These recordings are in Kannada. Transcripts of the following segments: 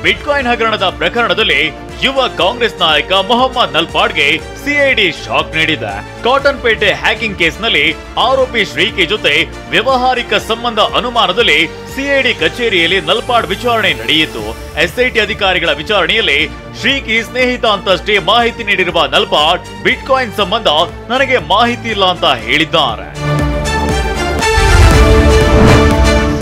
ಬಿಟ್ಕಾಯಿನ್ ಹಗರಣದ ಪ್ರಕರಣದಲ್ಲಿ ಯುವ ಕಾಂಗ್ರೆಸ್ ನಾಯಕ ಮೊಹಮ್ಮದ್ ನಲ್ಪಾಡ್ಗೆ ಸಿಐಡಿ ಶಾಕ್ ನೀಡಿದೆ. ಕಾಟನ್ ಪೇಟೆ ಹ್ಯಾಕಿಂಗ್ ಕೇಸ್ನಲ್ಲಿ ಆರೋಪಿ ಶ್ರೀಕಿ ಜೊತೆ ವ್ಯವಹಾರಿಕ ಸಂಬಂಧ ಅನುಮಾನದಲ್ಲಿ ಸಿಐಡಿ ಕಚೇರಿಯಲ್ಲಿ ನಲ್ಪಾಡ್ ವಿಚಾರಣೆ ನಡೆಯಿತು. ಎಸ್ಐಟಿ ಅಧಿಕಾರಿಗಳ ವಿಚಾರಣೆಯಲ್ಲಿ ಶ್ರೀಕಿ ಸ್ನೇಹಿತ ಅಂತಷ್ಟೇ ಮಾಹಿತಿ ನೀಡಿರುವ ನಲ್ಪಾಡ್ ಬಿಟ್ಕಾಯಿನ್ ಸಂಬಂಧ ನನಗೆ ಮಾಹಿತಿ ಇಲ್ಲ ಅಂತ ಹೇಳಿದ್ದಾರೆ.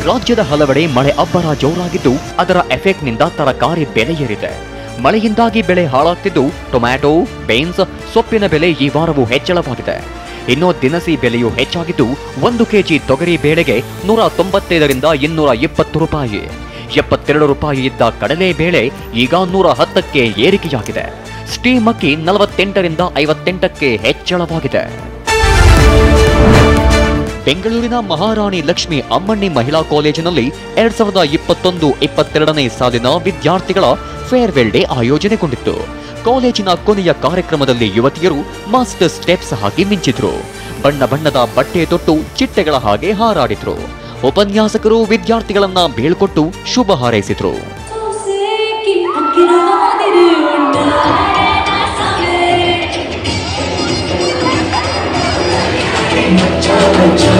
ರಾಜ್ಯದ ಹಲವೆಡೆ ಮಳೆ ಅಬ್ಬರ ಜೋರಾಗಿದ್ದು ಅದರ ಎಫೆಕ್ಟ್ನಿಂದ ತರಕಾರಿ ಬೆಲೆ ಏರಿದೆ. ಮಳೆಯಿಂದಾಗಿ ಬೆಳೆ ಹಾಳಾಗ್ತಿದ್ದು ಟೊಮ್ಯಾಟೊ, ಬೀನ್ಸ್, ಸೊಪ್ಪಿನ ಬೆಲೆ ಈ ವಾರವೂ ಹೆಚ್ಚಳವಾಗಿದೆ. ಇನ್ನು ದಿನಸಿ ಬೆಲೆಯೂ ಹೆಚ್ಚಾಗಿದ್ದು 1 ಕೆಜಿ ತೊಗರಿ ಬೇಳೆಗೆ 195ರಿಂದ 220 ರೂಪಾಯಿ. 72 ರೂಪಾಯಿ ಇದ್ದ ಕಡಲೆ ಬೇಳೆ ಈಗ 110ಕ್ಕೆ ಏರಿಕೆಯಾಗಿದೆ. ಸ್ಟೀಮ್ ಅಕ್ಕಿ 48ರಿಂದ 58ಕ್ಕೆ ಹೆಚ್ಚಳವಾಗಿದೆ. ಬೆಂಗಳೂರಿನ ಮಹಾರಾಣಿ ಲಕ್ಷ್ಮಿ ಅಮ್ಮಣ್ಣಿ ಮಹಿಳಾ ಕಾಲೇಜಿನಲ್ಲಿ 2021-22ನೇ ಸಾಲಿನ ವಿದ್ಯಾರ್ಥಿಗಳ ಫೇರ್ವೆಲ್ ಡೇ ಆಯೋಜನೆಗೊಂಡಿತ್ತು. ಕಾಲೇಜಿನ ಕೊನೆಯ ಕಾರ್ಯಕ್ರಮದಲ್ಲಿ ಯುವತಿಯರು ಮಾಸ್ಟರ್ ಸ್ಟೆಪ್ಸ್ ಹಾಕಿ ಮಿಂಚಿದ್ರು. ಬಣ್ಣ ಬಣ್ಣದ ಬಟ್ಟೆ ತೊಟ್ಟು ಚಿಟ್ಟೆಗಳ ಹಾಗೆ ಹಾರಾಡಿದ್ರು. ಉಪನ್ಯಾಸಕರು ವಿದ್ಯಾರ್ಥಿಗಳನ್ನ ಬೀಳ್ಕೊಟ್ಟು ಶುಭ ಹಾರೈಸಿದ್ರು. Cha cha